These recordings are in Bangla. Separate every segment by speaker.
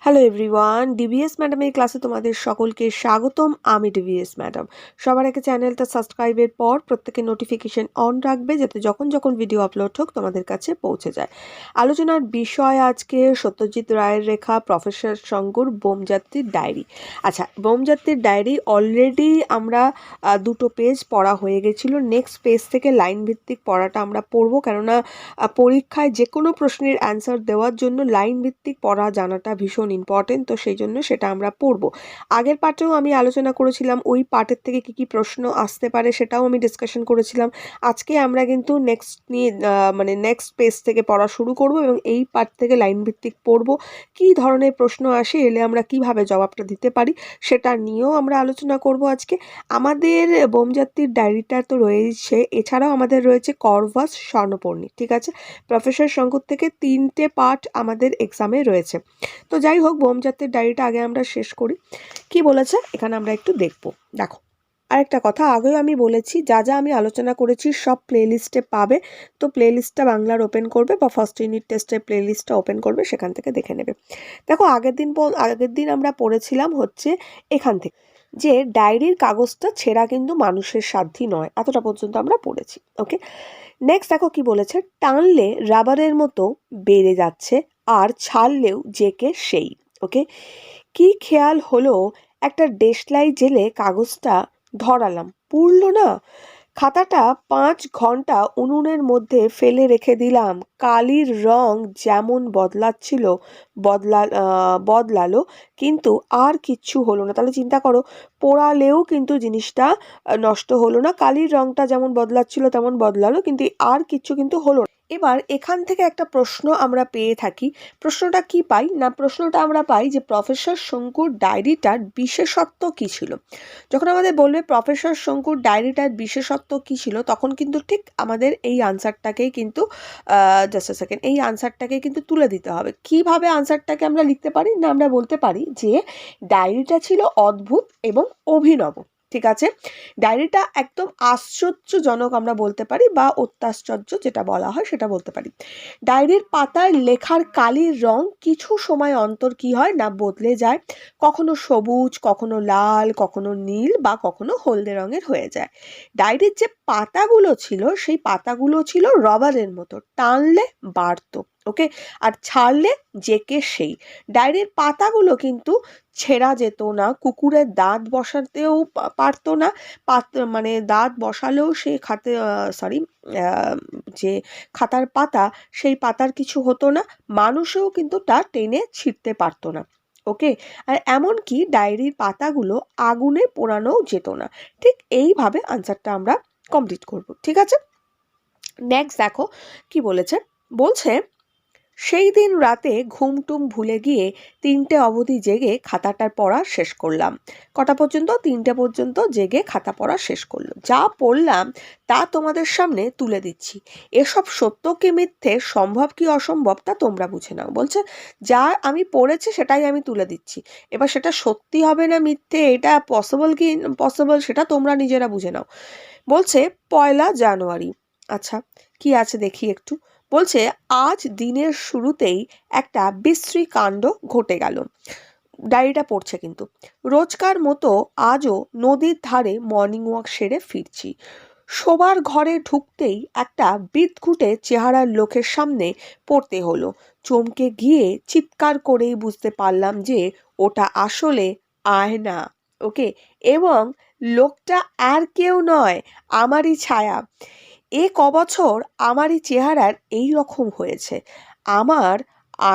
Speaker 1: হ্যালো এভরিওয়ান, ডিভিএস ম্যাডামের ক্লাসে তোমাদের সকলকে স্বাগতম। আমি ডিভিএস ম্যাডাম। সবার আগে চ্যানেলটা সাবস্ক্রাইবের পর প্রত্যেকের নোটিফিকেশন অন রাখবে, যাতে যখন যখন ভিডিও আপলোড হোক তোমাদের কাছে পৌঁছে যায়। আলোচনার বিষয় আজকে সত্যজিৎ রায়ের লেখা প্রফেসর শঙ্কুর বোমযাত্রীর ডায়েরি। আচ্ছা, বোমযাত্রীর ডায়েরি অলরেডি আমরা দুটো পেজ পড়া হয়ে গেছিলো। নেক্সট পেজ থেকে লাইন ভিত্তিক পড়াটা আমরা পড়বো, কেননা পরীক্ষায় যে কোনো প্রশ্নের অ্যান্সার দেওয়ার জন্য লাইন ভিত্তিক পড়া জানাটা ভীষণ ইম্পর্টেন্ট। তো সেই জন্য সেটা আমরা পড়বো। আগের পার্টেও আমি আলোচনা করেছিলাম ওই পার্টের থেকে কি কি প্রশ্ন আসতে পারে, সেটাও আমি ডিসকাশন করেছিলাম। আজকে আমরা কিন্তু নেক্সট পেজ থেকে পড়া শুরু করব এবং এই পার্ট থেকে লাইন ভিত্তিক পড়বো। কি ধরনের প্রশ্ন আসে, এলে আমরা কিভাবে জবাবটা দিতে পারি সেটা নিয়েও আমরা আলোচনা করব আজকে। আমাদের বোমযাত্রীর ডায়েরিটা তো রয়েছে, এছাড়াও আমাদের রয়েছে করভাস স্বর্ণপর্ণী। ঠিক আছে, প্রফেসর শঙ্কুর থেকে 3টে পার্ট আমাদের এক্সামে রয়েছে। তো যাই হোক, বোমযাত্রীর ডায়েরিটা আগে আমরা শেষ করি। কি বলেছে এখানে আমরা একটু দেখো। আরেকটা কথা, আগেও আমি বলেছি যা যা আমি আলোচনা করেছি সব প্লেলিস্টে পাবে। তো প্লেলিস্টটা বাংলার ওপেন করবে বা ফার্স্ট ইউনিট টেস্টের প্লেলিস্টটা ওপেন করবে, সেখান থেকে দেখে নেবে। দেখো, আগের দিন আমরা পড়েছিলাম হচ্ছে এখান থেকে যে ডায়েরির কাগজটা ছেঁড়া কিন্তু মানুষের সাধ্যই নয়, এতটা পর্যন্ত আমরা পড়েছি। ওকে, নেক্সট দেখো কি বলেছে, টানলে রাবারের মতো বেড়ে যাচ্ছে আর ছাড়লেও জেকে সেই। ওকে, কি খেয়াল হলো, একটা দেশলাই জেলে কাগজটা ধরালাম, পুড়ল না। খাতাটা 5 ঘন্টা উনুনের মধ্যে ফেলে রেখে দিলাম, কালির রং যেমন বদলালো, কিন্তু আর কিচ্ছু হলো না। তাহলে চিন্তা করো, পোড়ালেও কিন্তু জিনিসটা নষ্ট হলো না, কালির রংটা যেমন বদলাচ্ছিল তেমন বদলালো, কিন্তু আর কিচ্ছু কিন্তু হলো না। এবার এখান থেকে একটা প্রশ্ন আমরা পেয়ে থাকি। প্রশ্নটা কি পাই না, প্রশ্নটা আমরা পাই যে প্রফেসর শঙ্কুর ডায়েরিটার বিশেষত্ব কি ছিল। যখন আমাদের বলবে প্রফেসর শঙ্কুর ডায়েরিটার বিশেষত্ব কি ছিল, তখন কিন্তু ঠিক আমাদের এই আনসারটাকেই কিন্তু এই আনসারটাকে কিন্তু তুলে দিতে হবে। কিভাবে আনসারটাকে আমরা লিখতে পারি না, আমরা বলতে পারি যে ডায়েরিটা ছিল অদ্ভুত এবং অভিনব। ঠিক আছে, ডায়েরিটা একদম আশ্চর্যজনক আমরা বলতে পারি, বা অত্যাশ্চর্য যেটা বলা হয় সেটা বলতে পারি। ডায়েরির পাতায় লেখার কালির রং কিছু সময় অন্তর কি হয় না বদলে যায়, কখনো সবুজ, কখনো লাল, কখনো নীল, বা কখনো হলদে রঙের হয়ে যায়। ডায়েরির যে পাতাগুলো ছিল সেই পাতাগুলো ছিল রবারের মতো, টানলে বাড়তো। ওকে, আর ছাড়লে জেকে সেই। ডায়েরির পাতাগুলো কিন্তু ছেঁড়া যেত না, কুকুরের দাঁত বসাতেও পারতো না, দাঁত বসালেও সে যে খাতার পাতা, সেই পাতার কিছু হতো না, মানুষেও কিন্তু তা টেনে ছিঁড়তে পারতো না। ওকে, আর এমনকি ডায়েরির পাতাগুলো আগুনে পোড়ানোও যেত না। ঠিক এইভাবে আনসারটা আমরা কমপ্লিট করব। ঠিক আছে, নেক্সট দেখো কি বলছে সেই দিন রাতে ঘুমটুম ভুলে গিয়ে 3টে অবধি জেগে খাতাটার পড়া শেষ করলাম। কটা পর্যন্ত? 3টে পর্যন্ত জেগে খাতা পড়া শেষ করলো। যা পড়লাম তা তোমাদের সামনে তুলে দিচ্ছি। এসব সত্য কি মিথ্যে, সম্ভব কি অসম্ভব, তা তোমরা বুঝে নাও। বলছে যা আমি পড়েছি সেটাই আমি তুলে দিচ্ছি, এবার সেটা সত্যি হবে না মিথ্যে, এটা পসিবল কি ইম্পসিবল, সেটা তোমরা নিজেরা বুঝে নাও। বলছে 1 জানুয়ারি। আচ্ছা, কি আছে দেখি একটু। বলছে আজ দিনের শুরুতেই একটা বিশ্রী কাণ্ড ঘটে গেল। ডায়েরিটা পড়ছে কিন্তু। রোজকার মতো আজও নদীর ধারে মর্নিং ওয়াক সেরে ফিরছি। শোবার ঘরে ঢুকতেই একটা বিদঘুটে চেহারার লোকের সামনে পড়তে হলো। চমকে গিয়ে চিৎকার করেই বুঝতে পারলাম যে ওটা আসলে আয়না। ওকে, এবং লোকটা আর কেউ নয়, আমারই ছায়া। কবছর আমারই চেহারার এই রকম হয়েছে। আমার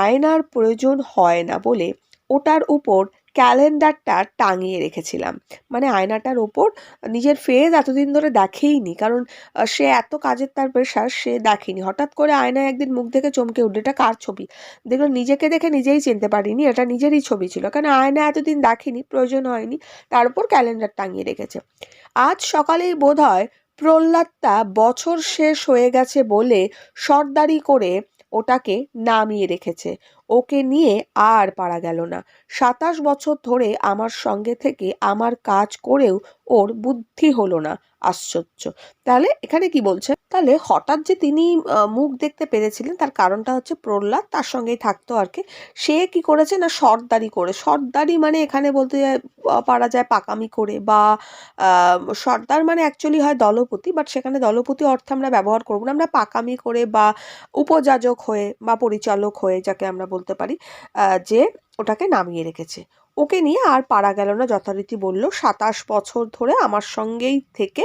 Speaker 1: আয়নার প্রয়োজন হয় না বলে ওটার উপর ক্যালেন্ডারটা টাঙিয়ে রেখেছিলাম। মানে আয়নাটার ওপর নিজের ফেস এতদিন ধরে দেখেইনি, কারণ সে এত কাজের তার প্রেশার, সে দেখেনি। হঠাৎ করে আয়নায় একদিন মুখ দেখে চমকে উঠল, এটা কার ছবি? দেখলো নিজেকে দেখে নিজেই চিনতে পারিনি এটা নিজেরই ছবি ছিল, কারণ আয়না এতদিন দেখেনি, প্রয়োজন হয়নি, তার উপর ক্যালেন্ডার টাঙিয়ে রেখেছে। আজ সকালেই বোধহয় প্রহ্লাদটা বছর শেষ হয়ে গেছে বলে সর্দারি করে ওটাকে নামিয়ে রেখেছে। ওকে নিয়ে আর পারা গেল না। 27 বছর ধরে আমার সঙ্গে থেকে আমার কাজ করেও ওর বুদ্ধি হলো না। আশ্চর্য। তাহলে এখানে কি বলছে, তাহলে হঠাৎ যে তিনি মুখ দেখতে পেরেছিলেন তার কারণটা হচ্ছে প্রহ্লাদ তার সঙ্গেই থাকতো আর কি। সে কি করেছে না সর্দারি করে, সর্দারি মানে এখানে বলতে পারা যায় পাকামি করে, বা সর্দার মানে অ্যাকচুয়ালি হয় দলপতি, বাট সেখানে দলপতি অর্থে আমরা ব্যবহার করবো না, আমরা পাকামি করে বা উপযাজক হয়ে বা পরিচালক হয়ে যাকে আমরা বলতে পারি, যে ওটাকে নামিয়ে রেখেছে। ওকে নিয়ে আর পারা গেল না, যথারীতি বলল 27 বছর ধরে আমার সঙ্গেই থেকে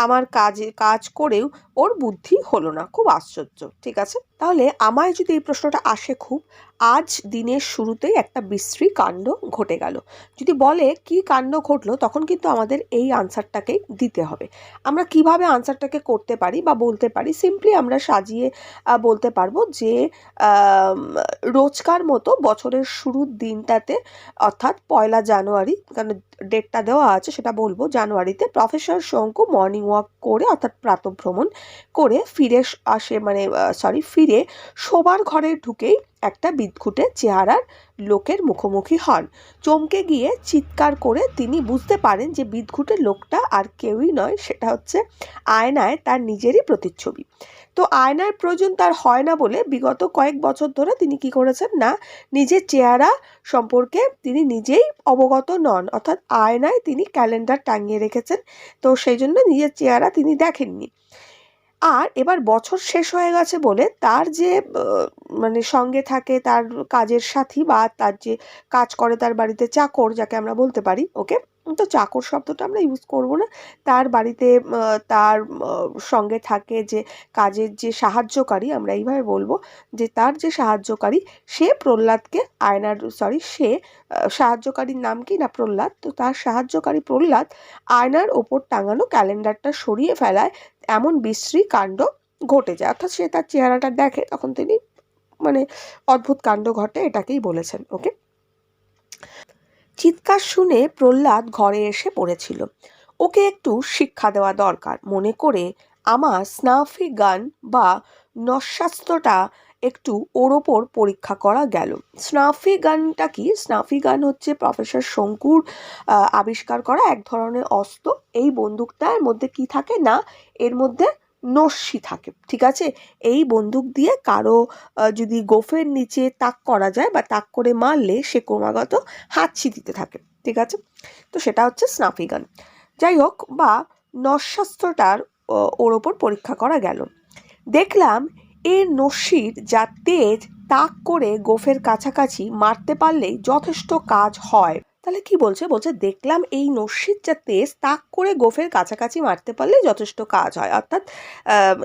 Speaker 1: আমার কাজ করেও ওর বুদ্ধি হলো না, খুব আশ্চর্য। ঠিক আছে, তাহলে আমায় যদি এই প্রশ্নটা আসে খুব, আজ দিনের শুরুতেই একটা বিশ্রী কাণ্ড ঘটে গেল, যদি বলে কি কাণ্ড ঘটলো, তখন কিন্তু আমাদের এই আনসারটাকেই দিতে হবে। আমরা কিভাবে আনসারটাকে করতে পারি বা বলতে পারি, সিম্পলি আমরা সাজিয়ে বলতে পারবো যে রোজকার মতো বছরের শুরুর দিনটাতে, অর্থাৎ 1 জানুয়ারি, কারণ ডেটটা দেওয়া আছে সেটা বলবো, জানুয়ারিতে প্রফেসর শঙ্কু মর্নিং ওয়াক করে অর্থাৎ প্রাতঃভ্রমণ করে ফিরে শোবার ঘরে ঢুকেই একটা বিদঘুটে চেহারার লোকের মুখোমুখি হন। চমকে গিয়ে চিৎকার করে তিনি বুঝতে পারেন যে বিদঘুটে লোকটা আর কেউই নয়, সেটা হচ্ছে আয়নায় তার নিজেরই প্রতিচ্ছবি। তো আয়নার প্রয়োজন তার হয় না বলে বিগত কয়েক বছর ধরে তিনি কি করেছেন না, নিজের চেহারা সম্পর্কে তিনি নিজেই অবগত নন, অর্থাৎ আয়নায় তিনি ক্যালেন্ডার টাঙিয়ে রেখেছেন, তো সেই জন্য নিজের চেহারা তিনি দেখেননি। আর এবার বছর শেষ হয়ে গেছে বলে তার যে সঙ্গে থাকে তার কাজের সাথী বা তার যে কাজ করে তার বাড়িতে চাকর, যাকে আমরা বলতে পারি, ওকে, তো চাকর শব্দটা আমরা ইউজ করব না, তার বাড়িতে তার সঙ্গে থাকে যে কাজের যে সাহায্যকারী, আমরা এইভাবে বলবো যে তার যে সাহায্যকারী, সে প্রহ্লাদকে সে সাহায্যকারীর নাম কি না প্রহ্লাদ, তো তার সাহায্যকারী প্রহ্লাদ আয়নার ওপর টাঙানো ক্যালেন্ডারটা সরিয়ে ফেলায় এমন বিশ্রী কাণ্ড ঘটে যায়, অর্থাৎ সে তার চেহারাটা দেখে, তখন তিনি অদ্ভুত কাণ্ড ঘটে, এটাকেই বলেছেন। ওকে, চিৎকার শুনে প্রহ্লাদ ঘরে এসে পড়েছিল। ওকে একটু শিক্ষা দেওয়া দরকার মনে করে আমার স্নাফি গান বা নস্যাস্ত্রটা একটু ওর ওপর পরীক্ষা করা গেল। স্নাফি গানটা কি? স্নাফি গান হচ্ছে প্রফেসর শঙ্কুর আবিষ্কার করা এক ধরনের অস্ত্র। এই বন্দুকটার মধ্যে কি থাকে না, এর মধ্যে নস্যি থাকে। ঠিক আছে, এই বন্দুক দিয়ে কারো যদি গোফের নিচে তাক করা যায় বা তাক করে মারলে সে ক্রমাগত হাঁচি দিতে থাকে। ঠিক আছে, তো সেটা হচ্ছে স্নাফি গান। যাই হোক, বা নস্যাস্ত্রটার ওর ওপর পরীক্ষা করা গেল। দেখলাম এর নস্যির যা তেজ, তাক করে গোফের কাছাকাছি মারতে পারলেই যথেষ্ট কাজ হয়। তাহলে কি বলছে? দেখলাম এই নস্যির যা তেজ, তাক করে গোফের কাছাকাছি মারতে পারলেই যথেষ্ট কাজ হয়। অর্থাৎ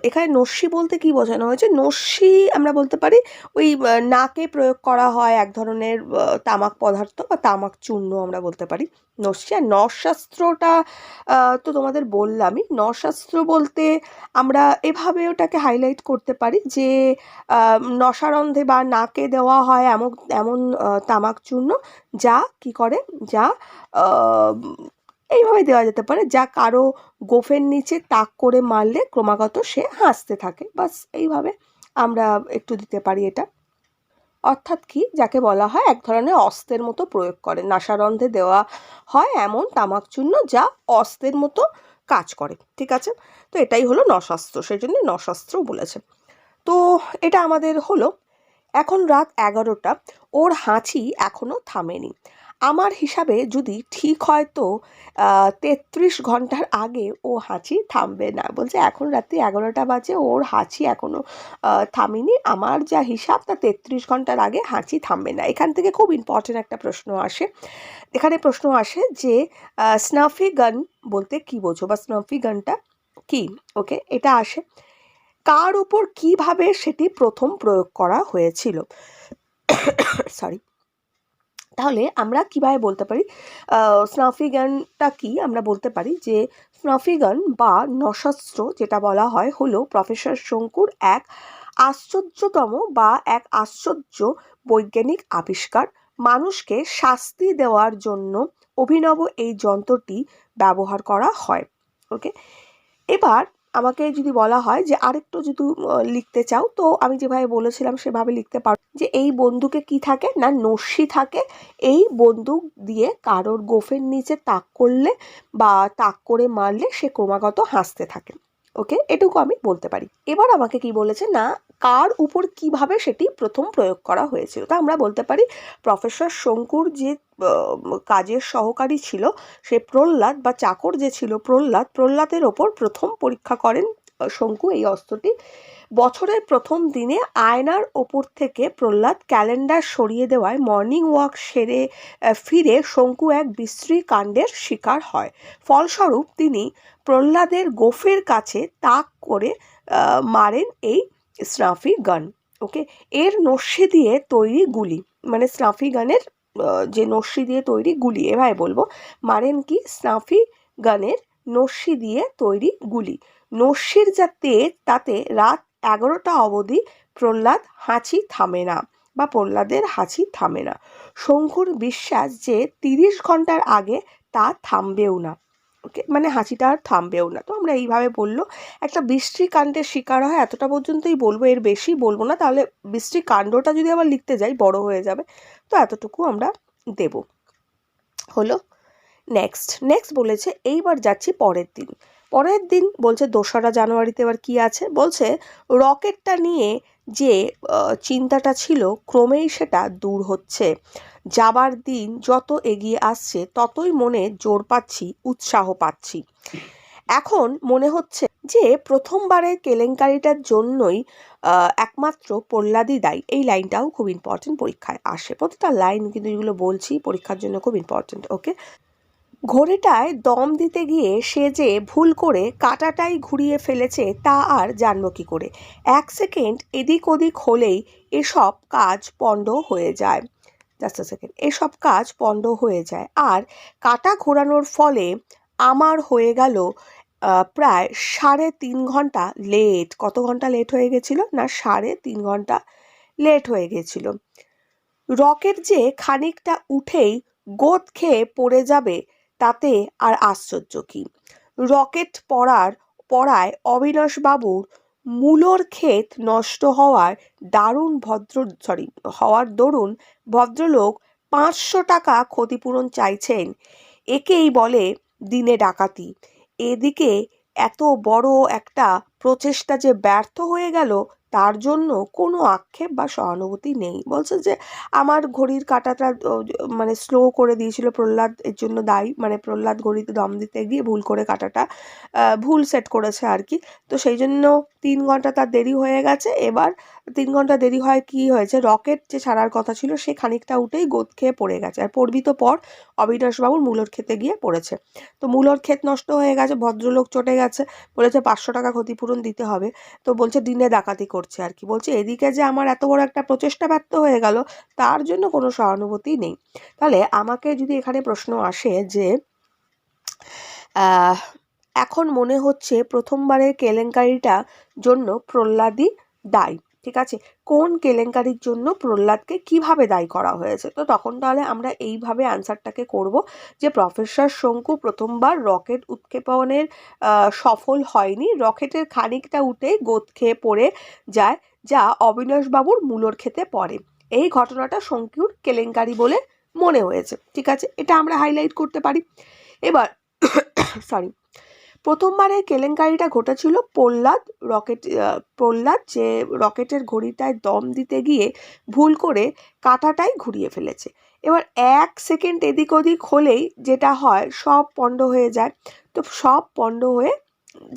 Speaker 1: এখানে নস্যি বলতে কি বোঝানো হয়েছে? নস্যি আমরা বলতে পারি ওই নাকে প্রয়োগ করা হয় এক ধরনের তামাক পদার্থ বা তামাক চূর্ণ আমরা বলতে পারি নস্যি। আর নরশাস্ত্রটা তো তোমাদের বললামই। নরশাস্ত্র বলতে আমরা এভাবে ওটাকে হাইলাইট করতে পারি যে নশারন্ধে বা নাকে দেওয়া হয় এমন তামাক চূর্ণ যা কি করে, যা এইভাবে দেওয়া যেতে পারে, যা কারো গোফের নিচে তাক করে মারলে ক্রমাগত সে হাসতে থাকে। বাস এইভাবে আমরা একটু দিতে পারি এটা। অর্থাৎ কি, যাকে বলা হয় এক ধরনের অস্ত্রের মতো প্রয়োগ করে, নাসারন্ধে দেওয়া হয় এমন তামাক চূর্ণ যা অস্ত্রের মতো কাজ করে। ঠিক আছে, তো এটাই হলো নশাস্ত্র, সেই জন্য নশাস্ত্র বলেছে। তো এটা আমাদের হলো। এখন রাত 11টা, ওর হাঁচি এখনো থামেনি। আমার হিসাবে যদি ঠিক হয় তো 33 ঘন্টার আগে ও হাঁচি থামবে না। বলছে এখন রাত্রি 11টা বাজে, ওর হাঁচি এখনো থামেনি, আমার যা হিসাব তা 33 ঘন্টার আগে হাঁচি থামবে না। এখান থেকে খুব ইম্পর্টেন্ট একটা প্রশ্ন আসে। এখানে প্রশ্ন আসে যে স্নাফি গান বলতে কি বোঝো, বা স্নাফি গানটা কি? ওকে, এটা আসে কার উপর কিভাবে সেটি প্রথম প্রয়োগ করা হয়েছিল। সরি, তাহলে আমরা কিভাবে বলতে পারি স্নাফি গানটা কি? আমরা বলতে পারি যে স্নাফি গান বা নশাস্ত্র যেটা বলা হয় হলো প্রফেসর শঙ্কুর এক আশ্চর্যতম বা এক আশ্চর্য বৈজ্ঞানিক আবিষ্কার। মানুষকে শাস্তি দেওয়ার জন্য অভিনব এই যন্ত্রটি ব্যবহার করা হয়। ওকে, এবার আমাকে যদি বলা হয় যে আরেকটু যদি লিখতে চাও, তো আমি যেভাবে বলেছিলাম সেভাবে লিখতে পারো যে এই বন্দুকে কি থাকে না, নস্যি থাকে। এই বন্দুক দিয়ে কারোর গোফের নিচে তাক করলে বা তাক করে মারলে সে ক্রমাগত হাসতে থাকে। ওকে, এটুকু আমি বলতে পারি। এবার আমাকে কি বলেছে না, কার উপর কিভাবে সেটি প্রথম প্রয়োগ করা হয়েছিল। তা আমরা বলতে পারি প্রফেসর শঙ্কুর যে কাজের সহকারী ছিল সে প্রহ্লাদ, বা চাকর যে ছিল প্রহ্লাদের ওপর প্রথম পরীক্ষা করেন শঙ্কু এই অস্ত্রটি। বছরের প্রথম দিনে আয়নার ওপর থেকে প্রহ্লাদ ক্যালেন্ডার সরিয়ে দেওয়ায় মর্নিং ওয়াক সেরে ফিরে শঙ্কু এক বিশ্রী কাণ্ডের শিকার হয়। ফলস্বরূপ তিনি প্রহ্লাদের গোফের কাছে তাক করে মারেন এই স্নাফি গান। ওকে, এর নস্যি দিয়ে তৈরি গুলি, মানে স্নাফি গানের যে নস্যি দিয়ে তৈরি গুলি, এভাবে বলবো, মারেন কি স্নাফি গানের নস্যি দিয়ে তৈরি গুলি। নস্যির যা তেজ তাতে রাত 11টা অবধি প্রহ্লাদ হাঁচি থামে না, বা প্রহ্লাদের হাঁচি থামে না। শঙ্কুর বিশ্বাস যে 30 ঘন্টার আগে তা থামবেও না। ওকে, মানে হাঁচিটা আর থামবেও না। তো আমরা এইভাবে বললো একটা বিশ্রী কাণ্ডের শিকার হয়, এতটা পর্যন্তই বলবো, এর বেশি বলবো না, তাহলে বিশ্রী কাণ্ডটা যদি আবার লিখতে যাই বড় হয়ে যাবে। তো এতটুকু আমরা দেব। হলো। নেক্সট বলেছে এইবার যাচ্ছি পরের দিন বলছে 2রা জানুয়ারিতে এবার কি আছে, বলছে রকেটটা নিয়ে যে চিন্তাটা ছিল ক্রমেই সেটা দূর হচ্ছে। যাবার দিন যত এগিয়ে আসছে ততই মনে জোর পাচ্ছি, উৎসাহ পাচ্ছি। এখন মনে হচ্ছে যে প্রথমবারের কেলেঙ্কারিটার জন্যই একমাত্র প্রহ্লাদই দায়ী। এই লাইনটাও খুব ইম্পর্টেন্ট, পরীক্ষায় আসে। প্রতিটা লাইন কিন্তু যেগুলো বলছি পরীক্ষার জন্য খুব ইম্পর্টেন্ট। ওকে, ঘড়িটায় দম দিতে গিয়ে সে যে ভুল করে কাঁটাটাই ঘুরিয়ে ফেলেছে তা আর জানবো কি করে। 1 সেকেন্ড এদিক ওদিক হলেই এসব কাজ পণ্ড হয়ে যায়। জাস্ট আ সেকেন্ড, এসব কাজ পণ্ড হয়ে যায়। আর কাঁটা ঘোরানোর ফলে আমার হয়ে গেল প্রায় 3.5 ঘন্টা লেট। কত ঘন্টা লেট হয়ে গেছিল না, 3.5 ঘন্টা লেট হয়ে গেছিল। রকেট যে খানিকটা উঠেই গোদ খেয়ে পড়ে যাবে তাতে আর আশ্চর্য কি। রকেট পড়ায় অবিনাশবাবুর মূলোর ক্ষেত নষ্ট হওয়ার দরুন ভদ্রলোক 500 টাকা ক্ষতিপূরণ চাইছেন। একেই বলে দিনে ডাকাতি। এদিকে এত বড় একটা প্রচেষ্টা যে ব্যর্থ হয়ে গেল তার জন্য কোনো আক্ষেপ বা সহানুভূতি নেই। বলছে যে আমার ঘড়ির কাঁটাটা মানে স্লো করে দিয়েছিল প্রহ্লাদ, এর জন্য দায়ী। মানে প্রহ্লাদ ঘড়িতে দম দিতে গিয়ে ভুল করে কাঁটাটা ভুল সেট করেছে আর কি। তো সেই জন্য 3 ঘন্টা তার দেরি হয়ে গেছে। এবার 3 ঘন্টা দেরি হয় কি হয়েছে, রকেট যে ছাড়ার কথা ছিল সে খানিকটা উঠেই গোদ খেয়ে পড়ে গেছে। আর পড়বি তো পর, অবিনাশবাবুর মূলোর ক্ষেতে গিয়ে পড়েছে। তো মূলোর ক্ষেত নষ্ট হয়ে গেছে, ভদ্রলোক চটে গেছে, বলেছে 500 টাকা ক্ষতিপূরণ দিতে হবে। তো বলছে দিনে ডাকাতি করছে আর কি। বলছে এদিকে যে আমার এত বড় একটা প্রচেষ্টা ব্যর্থ হয়ে গেল তার জন্য কোনো সহানুভূতি নেই। তাহলে আমাকে যদি এখানে প্রশ্ন আসে যে এখন মনে হচ্ছে প্রথমবারের কেলেঙ্কারিটা জন্য প্রহ্লাদই দায়ী, ঠিক আছে, কোন কেলেঙ্কারির জন্য প্রহ্লাদকে কিভাবে দায়ী করা হয়েছে। তো তখন তাহলে আমরা এইভাবে আনসারটাকে করব যে প্রফেসর শঙ্কু প্রথমবার রকেট উৎক্ষেপণের সফল হয়নি, রকেটের খানিকটা উঠেই গোদ খেয়ে পড়ে যায়, যা অবিনাশবাবুর মূলোর ক্ষেতে পড়ে। এই ঘটনাটা শঙ্কুর কেলেঙ্কারি বলে মনে হয়েছে, ঠিক আছে, এটা আমরা হাইলাইট করতে পারি। এবার সরি, প্রথমবারের কেলেঙ্কারিটা ঘটেছিল প্রহ্লাদ যে রকেটের ঘড়িটায় দম দিতে গিয়ে ভুল করে কাঁটাটাই ঘুরিয়ে ফেলেছে। এবার 1 সেকেন্ড এদিক ওদিক হলেই যেটা হয় সব পণ্ড হয়ে যায়। তো সব পণ্ড হয়ে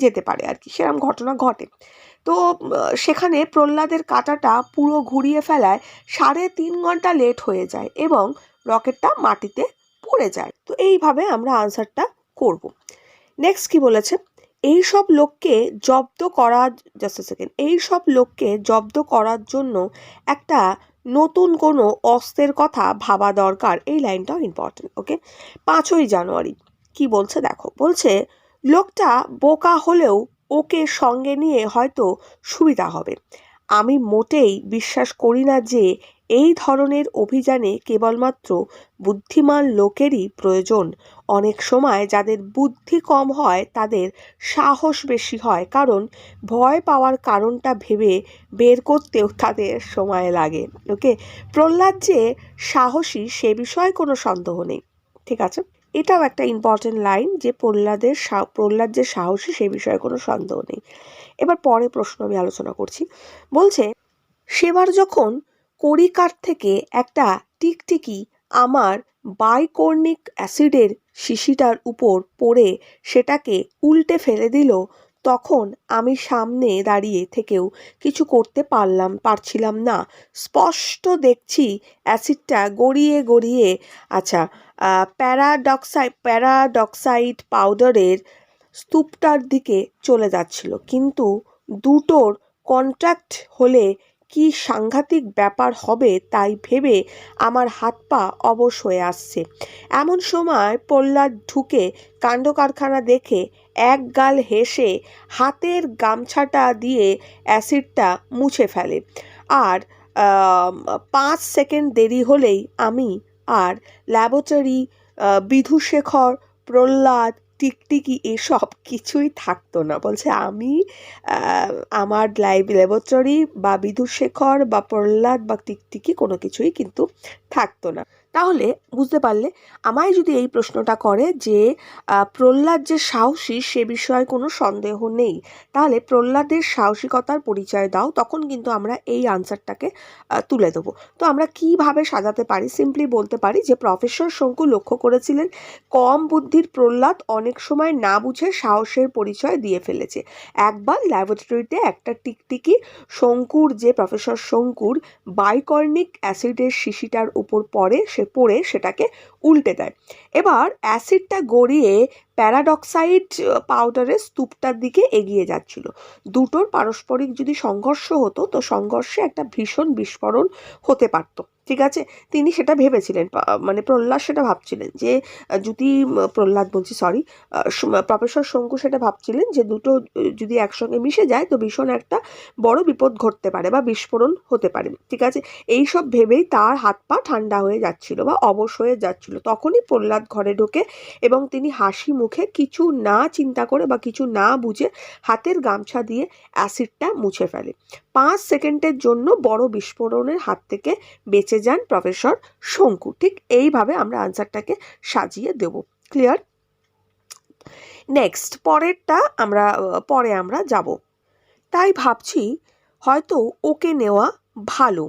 Speaker 1: যেতে পারে আর কি, সেরকম ঘটনা ঘটে। তো সেখানে প্রহ্লাদের কাঁটাটা পুরো ঘুরিয়ে ফেলায় 3.5 ঘন্টা লেট হয়ে যায় এবং রকেটটা মাটিতে পড়ে যায়। তো এইভাবে আমরা আনসারটা করব। নেক্সট কি বলেছে, এইসব লোককে জব্দ করার জন্য একটা নতুন কোনো অস্ত্রের কথা ভাবা দরকার। এই লাইনটাও ইম্পর্টেন্ট। ওকে, 5ই জানুয়ারি কি বলছে দেখো, বলছে লোকটা বোকা হলেও ওকে সঙ্গে নিয়ে হয়তো সুবিধা হবে। আমি মোটেই বিশ্বাস করি না যে এই ধরনের অভিযানে কেবলমাত্র বুদ্ধিমান লোকেরই প্রয়োজন। অনেক সময় যাদের বুদ্ধি কম হয় তাদের সাহস বেশি হয়, কারণ ভয় পাওয়ার কারণটা ভেবে বের করতেও তাদের সময় লাগে। ওকে, প্রহ্লাদ যে সাহসী সে বিষয়ে কোনো সন্দেহ নেই, ঠিক আছে। এটাও একটা ইম্পর্টেন্ট লাইন যে প্রহ্লাদ যে সাহসী সে বিষয়ে কোনো সন্দেহ নেই। এবার পরে প্রশ্ন আমি আলোচনা করছি। বলছে সেবার যখন কড়িকাঠ থেকে একটা টিকটিকি আমার বাইকর্নিক অ্যাসিডের শিশিটার উপর পড়ে সেটাকে উল্টে ফেলে দিল, তখন আমি সামনে দাঁড়িয়ে থেকেও কিছু করতে পারছিলাম না। স্পষ্ট দেখছি অ্যাসিডটা গড়িয়ে গড়িয়ে প্যারাডক্সাইড পাউডারের স্তূপটার দিকে চলে যাচ্ছিল। কিন্তু দুটোর কন্ট্যাক্ট হলে কি সাংঘাতিক ব্যাপার হবে তাই ভেবে আমার হাত পা অবশ হয়ে আসছে। এমন সময় প্রহ্লাদ ঢুকে কাণ্ডকারখানা দেখে এক গাল হেসে হাতের গামছাটা দিয়ে অ্যাসিডটা মুছে ফেলে। আর 5 সেকেন্ড দেরি হলেই আমি আর ল্যাবরেটরি, বিধুশেখর, প্রহ্লাদ, টিকটিকি এসব কিছুই থাকতো না। বলছে আমি আমার ল্যাবরেটরি বা বিধুশেখর বা প্রহ্লাদ বা টিকটিকি কোনো কিছুই কিন্তু থাকতো না। তাহলে বুঝতে পারলে, আমায় যদি এই প্রশ্নটা করে যে প্রহ্লাদ যে সাহসী সে বিষয়ে কোনো সন্দেহ নেই, তাহলে প্রহ্লাদের সাহসিকতার পরিচয় দাও, তখন কিন্তু আমরা এই আনসারটাকে তুলে দেবো। তো আমরা কিভাবে সাজাতে পারি? সিম্পলি বলতে পারি যে প্রফেসর শঙ্কু লক্ষ্য করেছিলেন কম বুদ্ধির প্রহ্লাদ অনেক সময় না বুঝে সাহসের পরিচয় দিয়ে ফেলেছে। একবার ল্যাবরেটরিতে একটা টিকটিকি প্রফেসর শঙ্কুর বাইকর্নিক অ্যাসিডের শিশিটার উপর পড়ে সেটাকে উল্টে দেয়। এবার অ্যাসিডটা গড়িয়ে প্যারাডক্সাইড পাউডারের স্তূপটার দিকে এগিয়ে যাচ্ছিল। দুটোর পারস্পরিক যদি সংঘর্ষ হতো তো সংঘর্ষে একটা ভীষণ বিস্ফোরণ হতে পারত। ঠিক আছে, তিনি সেটা ভেবেছিলেন, মানে প্রহ্লাদ সেটা ভাবছিলেন যে যদি প্রফেসর শঙ্কু সেটা ভাবছিলেন যে দুটো যদি একসঙ্গে মিশে যায় তো ভীষণ একটা বড় বিপদ ঘটতে পারে বা বিস্ফোরণ হতে পারে। ঠিক আছে, এই সব ভেবেই তার হাত পা ঠান্ডা হয়ে যাচ্ছিল বা অবশ হয়ে যাচ্ছিল। তখনই প্রহ্লাদ ঘরে ঢোকে এবং তিনি হাসি মুখে কিছু না চিন্তা করে বা কিছু না বুঝে হাতের গামছা দিয়ে অ্যাসিডটা মুছে ফেলে। 5 সেকেন্ডের জন্য বড় বিস্ফোরণের হাত থেকে বেঁচে যান প্রফেসর শঙ্কু। ঠিক এইভাবে আমরা আনসারটাকে সাজিয়ে দেব। ক্লিয়ার? নেক্সট, পরে আমরা যাব। তাই ভাবছি হয়তো ওকে নেওয়া ভালো,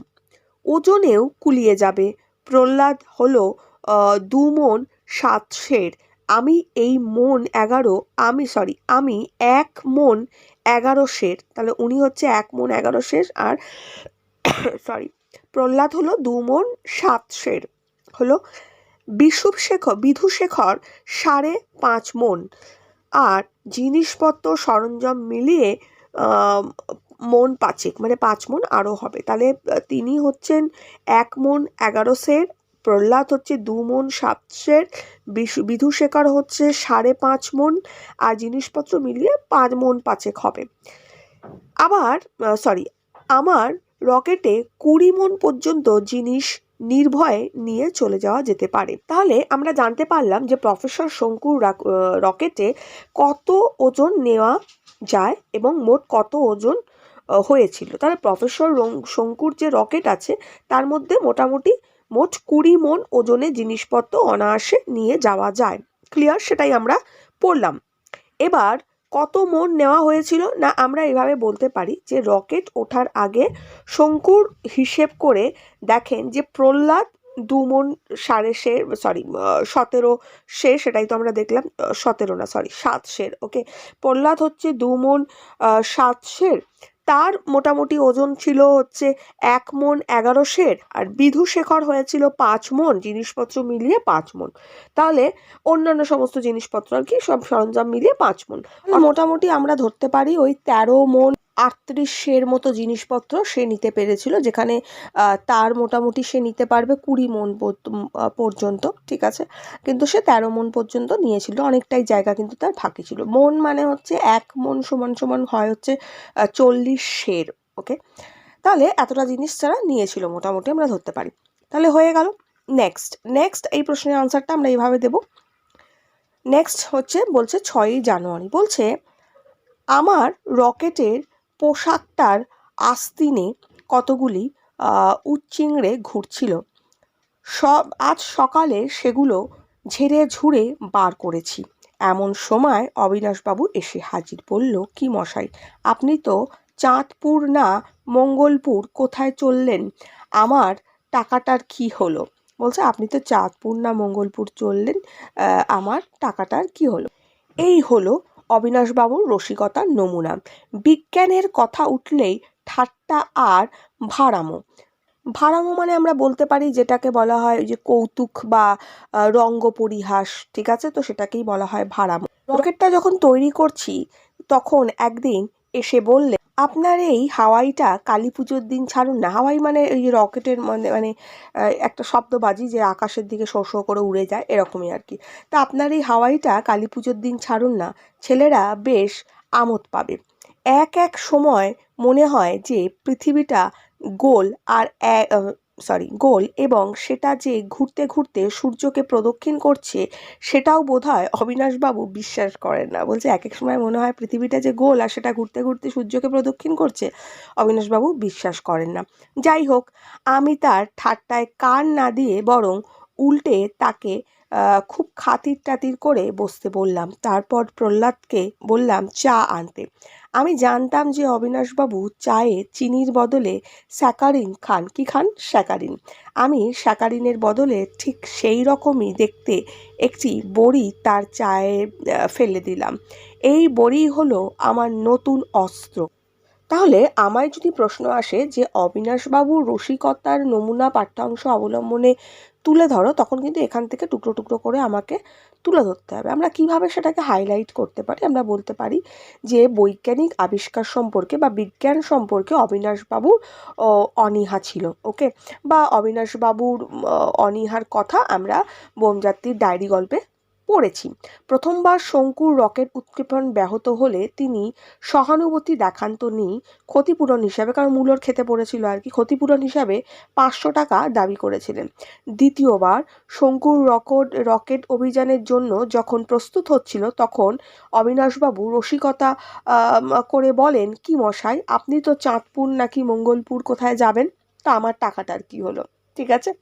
Speaker 1: ওজনেও কুলিয়ে যাবে। প্রহ্লাদ হলো 2 মণ 7 সের, আমি 1 মণ 11 সের। তাহলে উনি হচ্ছে 1 মণ 11 সের আর প্রহ্লাদ হলো 2 মণ 7 সের। হলো বিধুশেখর 5.5 মণ, আর জিনিসপত্র সরঞ্জাম মিলিয়ে মণ 5, মানে 5 মণ আরও হবে। তাহলে তিনি হচ্ছেন 1 মণ 11 সের, প্রহ্লাদ হচ্ছে 2 মণ 7 সের, বিধুশেখর হচ্ছে 5.5 মণ, আর জিনিসপত্র মিলিয়ে 5 মণ 5 হবে। আমার রকেটে 20 মণ পর্যন্ত জিনিস নির্ভয়ে নিয়ে চলে যাওয়া যেতে পারে। তাহলে আমরা জানতে পারলাম যে প্রফেসর শঙ্কুর রকেটে কত ওজন নেওয়া যায় এবং মোট কত ওজন হয়েছিল। তাহলে প্রফেসর শঙ্কুর যে রকেট আছে তার মধ্যে মোটামুটি মোট 20 মণ ওজনের জিনিসপত্র অনায়াসে নিয়ে যাওয়া যায়। ক্লিয়ার? সেটাই আমরা পড়লাম। এবার কত মণ নেওয়া হয়েছিল না, আমরা এভাবে বলতে পারি যে রকেট ওঠার আগে শঙ্কুর হিসেব করে দেখেন যে প্রহ্লাদ 2 মণ 17 সের, সেটাই তো আমরা দেখলাম, 7 সের। ওকে, প্রহ্লাদ হচ্ছে 2 মণ 7 সের, তার মোটামুটি ওজন ছিল হচ্ছে 1 মণ 11 সের, আর বিধুশেখর হয়েছিল 5 মণ, জিনিসপত্র মিলিয়ে 5 মণ। তাহলে অন্যান্য সমস্ত জিনিসপত্র আর কি সব সরঞ্জাম মিলিয়ে 5 মণ। মোটামুটি আমরা ধরতে পারি ওই 13 মণ 38 সের মতো জিনিসপত্র সে নিতে পেরেছিল, যেখানে তার মোটামুটি সে নিতে পারবে 20 মণ পর্যন্ত। ঠিক আছে, কিন্তু সে 13 মণ পর্যন্ত নিয়েছিল, অনেকটাই জায়গা কিন্তু তার ফাঁকি ছিল। মণ মানে হচ্ছে 1 মণ সমান হয় হচ্ছে 40 সের। ওকে, তাহলে এতটা জিনিস তারা নিয়েছিল মোটামুটি আমরা ধরতে পারি। তাহলে হয়ে গেল। নেক্সট এই প্রশ্নের আনসারটা আমরা এইভাবে দেব। নেক্সট হচ্ছে, বলছে 6ই জানুয়ারি, বলছে আমার রকেটের পোশাকটার আস্তিনে কতগুলি উচ্চিংড়ে ঘুরছিল। আজ সকালে সেগুলো ঝেড়ে ঝুড়ে বার করেছি। এমন সময় অবিনাশবাবু এসে হাজির। বলল, কি মশাই, আপনি তো চাঁদপুর না মঙ্গলপুর কোথায় চললেন? আমার টাকাটার কি হলো? বলছে, আপনি তো চাঁদপুর না মঙ্গলপুর চললেন, আমার টাকাটার কি হলো? এই হলো অবিনাশবাবুর রসিকতার নমুনা। বিজ্ঞানের কথা উঠলেই ঠাট্টা আর ভাড়ামো। ভাড়ামো মানে আমরা বলতে পারি যেটাকে বলা হয় ওই যে কৌতুক বা রঙ্গ পরিহাস, ঠিক আছে? তো সেটাকেই বলা হয় ভাড়ামো। রকেটটা যখন তৈরি করছি তখন একদিন এসে বললে, আপনার এই হাওয়াইটা কালী পুজোর দিন ছাড়ুন না। হাওয়াই মানে ওই যে রকেটের মানে মানে একটা শব্দবাজি যে আকাশের দিকে শো শো করে উড়ে যায়, এরকমই আর কি। তা আপনার এই হাওয়াইটা কালী পুজোর দিন ছাড়ুন না, ছেলেরা বেশ আমোদ পাবে। এক এক সময় মনে হয় যে পৃথিবীটা গোল আর গোল, এবং সেটা যে ঘুরতে ঘুরতে সূর্যকে প্রদক্ষিণ করছে সেটাও বোধহয় অবিনাশবাবু বিশ্বাস করেন না। বলছে, এক এক সময় মনে হয় পৃথিবীটা যে গোল আর সেটা ঘুরতে ঘুরতে সূর্যকে প্রদক্ষিণ করছে, অবিনাশবাবু বিশ্বাস করেন না। যাই হোক, আমি তার ঠাট্টায় কান না দিয়ে বরং উল্টে তাকে খুব খাতির টাতির করে বসতে বললাম। তারপর প্রহ্লাদকে বললাম চা আনতে। আমি জানতাম যে অবিনাশবাবু চায়ে চিনির বদলে স্যাকারিন খান। কি খান? স্যাকারিন। আমি স্যাকারিনের বদলে ঠিক সেই রকমই দেখতে একটি বড়ি তার চায়ে ফেলে দিলাম। এই বড়ি হলো আমার নতুন অস্ত্র। তাহলে আমায় যদি প্রশ্ন আসে যে অবিনাশবাবুর রসিকতার নমুনা পাঠ্যাংশ অবলম্বনে তুলে ধরো, তখন কিন্তু এখান থেকে টুকরো টুকরো করে আমাকে তুলে ধরতে হবে। আমরা কিভাবে সেটাকে হাইলাইট করতে পারি? আমরা বলতে পারি যে বৈজ্ঞানিক আবিষ্কার সম্পর্কে বা বিজ্ঞান সম্পর্কে অবিনাশবাবুর অনীহা ছিল, ওকে, বা অবিনাশবাবুর অনীহার কথা আমরা বোমযাত্রীর ডায়েরি গল্পে পড়েছি। প্রথমবার শঙ্কুর রকেট উৎক্ষেপণ ব্যাহত হলে তিনি সহানুভূতি দেখান তো নেই, ক্ষতিপূরণ হিসাবে, কারণ মূলর খেতে পড়েছিল আর কি, ক্ষতিপূরণ হিসাবে 500 টাকা দাবি করেছিলেন। দ্বিতীয়বার শঙ্কুর রকেট অভিযানের জন্য যখন প্রস্তুত হচ্ছিল তখন অবিনাশবাবু রসিকতা করে বলেন, কি মশাই, আপনি তো চাঁদপুর নাকি মঙ্গলপুর কোথায় যাবেন, তা আমার টাকাটার কি হলো? ঠিক আছে?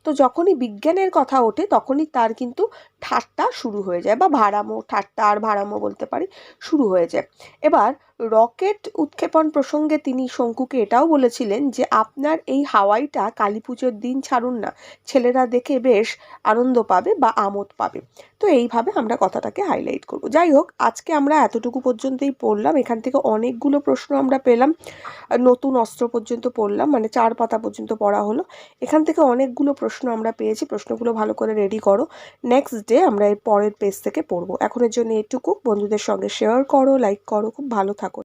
Speaker 1: তো যখনই বিজ্ঞানের কথা ওঠে তখনই তার কিন্তু ঠাট্টা শুরু হয়ে যায়, বা ভাড়ামো, ঠাট্টা আর ভাড়ামো বলতে পারি, শুরু হয়ে যায়। এবার রকেট উৎক্ষেপণ প্রসঙ্গে তিনি শঙ্কুকে এটাও বলেছিলেন যে আপনার এই হাওয়াইটা কালী পুজোর দিন ছাড়ুন না, ছেলেরা দেখে বেশ আনন্দ পাবে বা আমোদ পাবে। তো এইভাবে আমরা কথাটাকে হাইলাইট করব। যাই হোক, আজকে আমরা এতটুকু পর্যন্তই পড়লাম। এখান থেকে অনেকগুলো প্রশ্ন আমরা পেলাম, নতুন অস্ত্র পর্যন্ত পড়লাম, মানে 4 পাতা পর্যন্ত পড়া হলো। এখান থেকে অনেকগুলো প্রশ্ন আমরা পেয়েছি। প্রশ্নগুলো ভালো করে রেডি করো, নেক্সট ডে আমরা এর পরের পেজ থেকে পড়বো। এখনের জন্য এটুকু। বন্ধুদের সঙ্গে শেয়ার করো, লাইক করো। খুব ভালো থাকো।